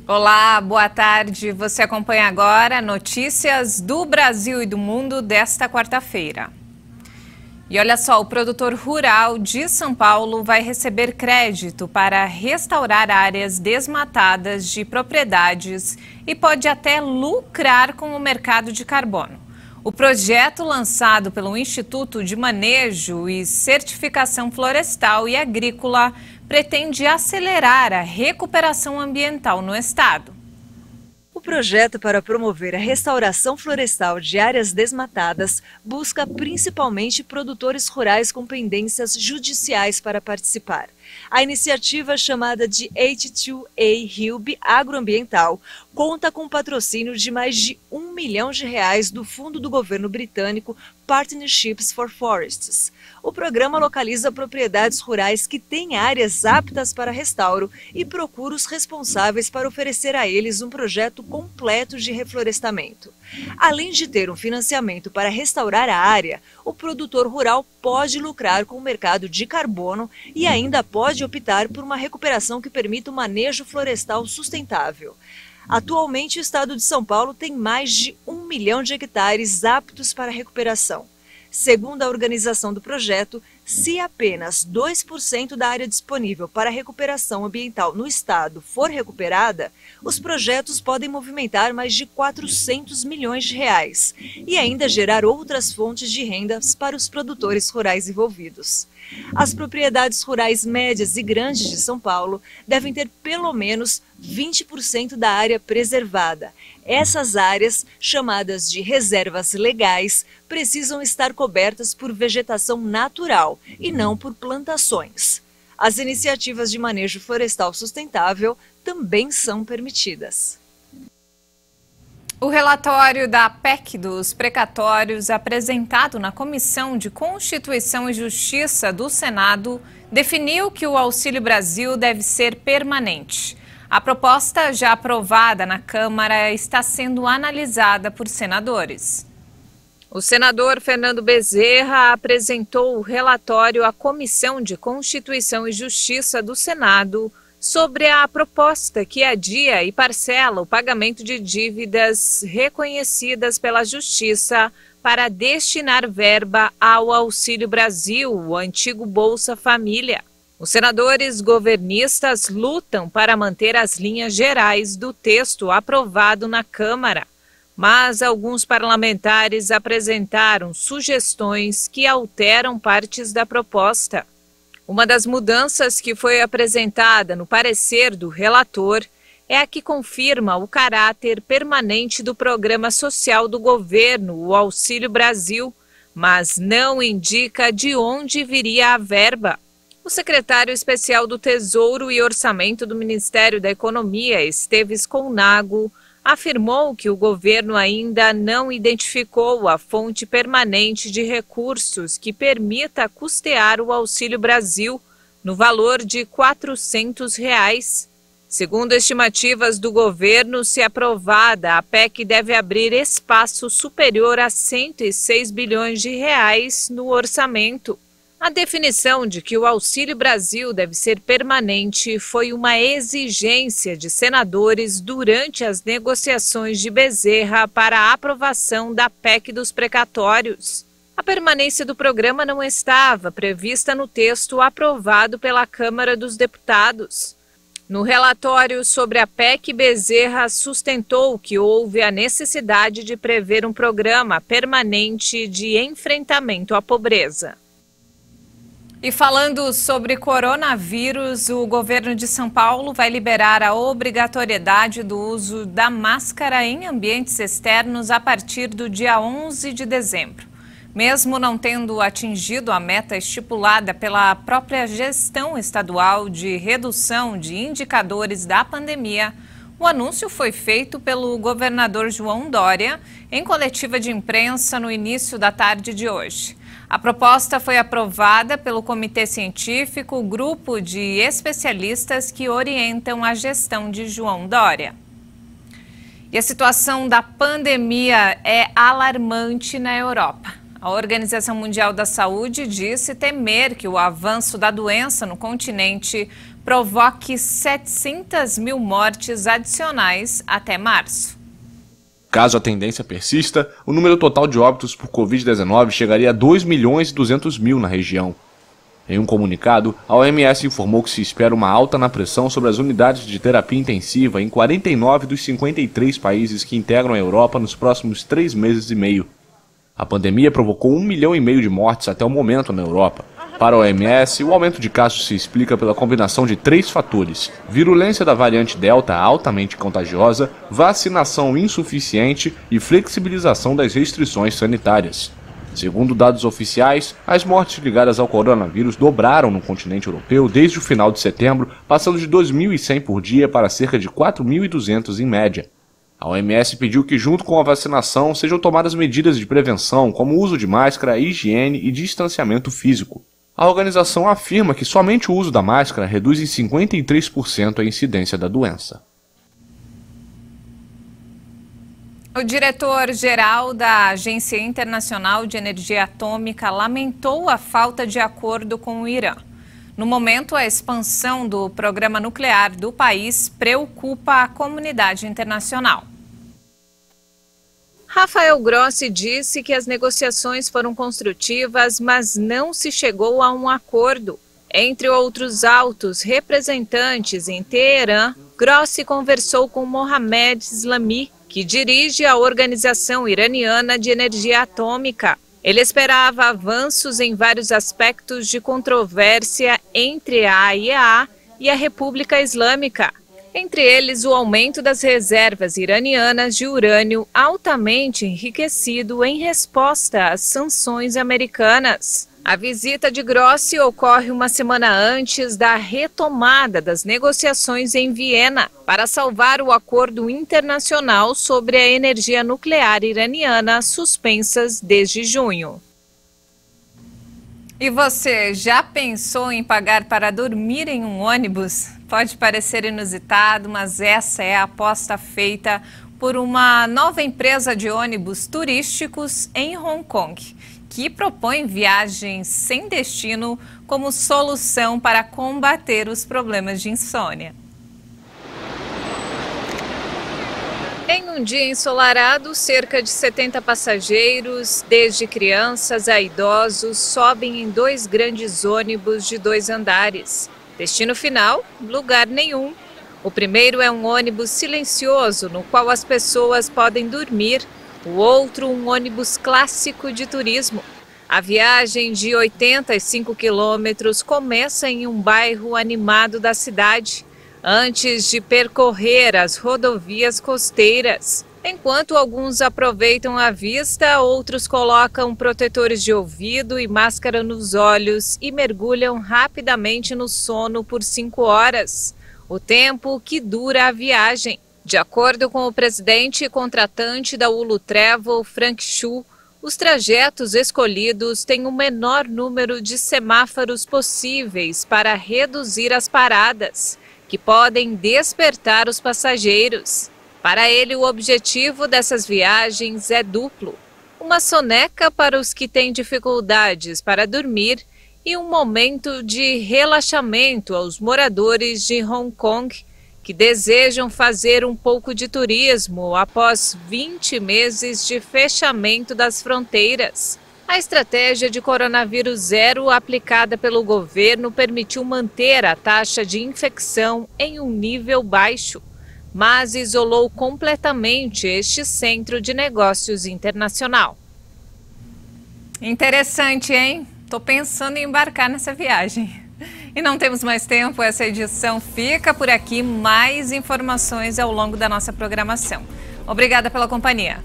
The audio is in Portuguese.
Olá, boa tarde. Você acompanha agora notícias do Brasil e do mundo desta quarta-feira. E olha só, o produtor rural de São Paulo vai receber crédito para restaurar áreas desmatadas de propriedades e pode até lucrar com o mercado de carbono. O projeto lançado pelo Instituto de Manejo e Certificação Florestal e Agrícola pretende acelerar a recuperação ambiental no estado. O projeto para promover a restauração florestal de áreas desmatadas busca principalmente produtores rurais com pendências judiciais para participar. A iniciativa, chamada de H2A HILB Agroambiental, conta com patrocínio de mais de R$1 milhão do fundo do governo britânico Partnerships for Forests. O programa localiza propriedades rurais que têm áreas aptas para restauro e procura os responsáveis para oferecer a eles um projeto completo de reflorestamento. Além de ter um financiamento para restaurar a área, o produtor rural pode lucrar com o mercado de carbono e ainda pode optar por uma recuperação que permita o manejo florestal sustentável. Atualmente, o estado de São Paulo tem mais de 1 milhão de hectares aptos para recuperação. Segundo a organização do projeto, se apenas 2% da área disponível para recuperação ambiental no estado for recuperada, os projetos podem movimentar mais de R$400 milhões e ainda gerar outras fontes de rendas para os produtores rurais envolvidos. As propriedades rurais médias e grandes de São Paulo devem ter pelo menos 20% da área preservada. Essas áreas, chamadas de reservas legais, precisam estar cobertas por vegetação natural e não por plantações. As iniciativas de manejo florestal sustentável também são permitidas. O relatório da PEC dos precatórios, apresentado na Comissão de Constituição e Justiça do Senado, definiu que o Auxílio Brasil deve ser permanente. A proposta, já aprovada na Câmara, está sendo analisada por senadores. O senador Fernando Bezerra apresentou o relatório à Comissão de Constituição e Justiça do Senado sobre a proposta que adia e parcela o pagamento de dívidas reconhecidas pela Justiça para destinar verba ao Auxílio Brasil, o antigo Bolsa Família. Os senadores governistas lutam para manter as linhas gerais do texto aprovado na Câmara, mas alguns parlamentares apresentaram sugestões que alteram partes da proposta. Uma das mudanças que foi apresentada no parecer do relator é a que confirma o caráter permanente do programa social do governo, o Auxílio Brasil, mas não indica de onde viria a verba. O secretário especial do Tesouro e Orçamento do Ministério da Economia, Esteves Colnago, afirmou que o governo ainda não identificou a fonte permanente de recursos que permita custear o Auxílio Brasil no valor de R$400. Segundo estimativas do governo, se aprovada, a PEC deve abrir espaço superior a R$106 bilhões no orçamento. A definição de que o Auxílio Brasil deve ser permanente foi uma exigência de senadores durante as negociações de Bezerra para a aprovação da PEC dos precatórios. A permanência do programa não estava prevista no texto aprovado pela Câmara dos Deputados. No relatório sobre a PEC, Bezerra sustentou que houve a necessidade de prever um programa permanente de enfrentamento à pobreza. E falando sobre coronavírus, o governo de São Paulo vai liberar a obrigatoriedade do uso da máscara em ambientes externos a partir do dia 11 de dezembro. Mesmo não tendo atingido a meta estipulada pela própria gestão estadual de redução de indicadores da pandemia, o anúncio foi feito pelo governador João Dória em coletiva de imprensa no início da tarde de hoje. A proposta foi aprovada pelo Comitê Científico, grupo de especialistas que orientam a gestão de João Dória. E a situação da pandemia é alarmante na Europa. A Organização Mundial da Saúde disse temer que o avanço da doença no continente provoque 700 mil mortes adicionais até março. Caso a tendência persista, o número total de óbitos por Covid-19 chegaria a 2.200.000 na região. Em um comunicado, a OMS informou que se espera uma alta na pressão sobre as unidades de terapia intensiva em 49 dos 53 países que integram a Europa nos próximos 3 meses e meio. A pandemia provocou 1,5 milhão de mortes até o momento na Europa. Para a OMS, o aumento de casos se explica pela combinação de 3 fatores: virulência da variante Delta altamente contagiosa, vacinação insuficiente e flexibilização das restrições sanitárias. Segundo dados oficiais, as mortes ligadas ao coronavírus dobraram no continente europeu desde o final de setembro, passando de 2.100 por dia para cerca de 4.200 em média. A OMS pediu que, junto com a vacinação, sejam tomadas medidas de prevenção, como o uso de máscara, higiene e distanciamento físico. A organização afirma que somente o uso da máscara reduz em 53% a incidência da doença. O diretor-geral da Agência Internacional de Energia Atômica lamentou a falta de acordo com o Irã. No momento, a expansão do programa nuclear do país preocupa a comunidade internacional. Rafael Grossi disse que as negociações foram construtivas, mas não se chegou a um acordo. Entre outros altos representantes em Teherã, Grossi conversou com Mohamed Islami, que dirige a Organização Iraniana de Energia Atômica. Ele esperava avanços em vários aspectos de controvérsia entre a AIEA e a República Islâmica. Entre eles, o aumento das reservas iranianas de urânio altamente enriquecido em resposta às sanções americanas. A visita de Grossi ocorre uma semana antes da retomada das negociações em Viena para salvar o acordo internacional sobre a energia nuclear iraniana suspensas desde junho. E você já pensou em pagar para dormir em um ônibus? Pode parecer inusitado, mas essa é a aposta feita por uma nova empresa de ônibus turísticos em Hong Kong, que propõe viagens sem destino como solução para combater os problemas de insônia. Em um dia ensolarado, cerca de 70 passageiros, desde crianças a idosos, sobem em 2 grandes ônibus de 2 andares. Destino final, lugar nenhum. O primeiro é um ônibus silencioso, no qual as pessoas podem dormir. O outro, um ônibus clássico de turismo. A viagem de 85 quilômetros começa em um bairro animado da cidade, antes de percorrer as rodovias costeiras. Enquanto alguns aproveitam a vista, outros colocam protetores de ouvido e máscara nos olhos e mergulham rapidamente no sono por 5 horas, o tempo que dura a viagem. De acordo com o presidente e contratante da Ulu Travel, Frank Chu, os trajetos escolhidos têm o menor número de semáforos possíveis para reduzir as paradas, que podem despertar os passageiros. Para ele, o objetivo dessas viagens é duplo: uma soneca para os que têm dificuldades para dormir e um momento de relaxamento aos moradores de Hong Kong que desejam fazer um pouco de turismo após 20 meses de fechamento das fronteiras. A estratégia de coronavírus zero aplicada pelo governo permitiu manter a taxa de infecção em um nível baixo, mas isolou completamente este centro de negócios internacional. Interessante, hein? Tô pensando em embarcar nessa viagem. E não temos mais tempo, essa edição fica por aqui. Mais informações ao longo da nossa programação. Obrigada pela companhia.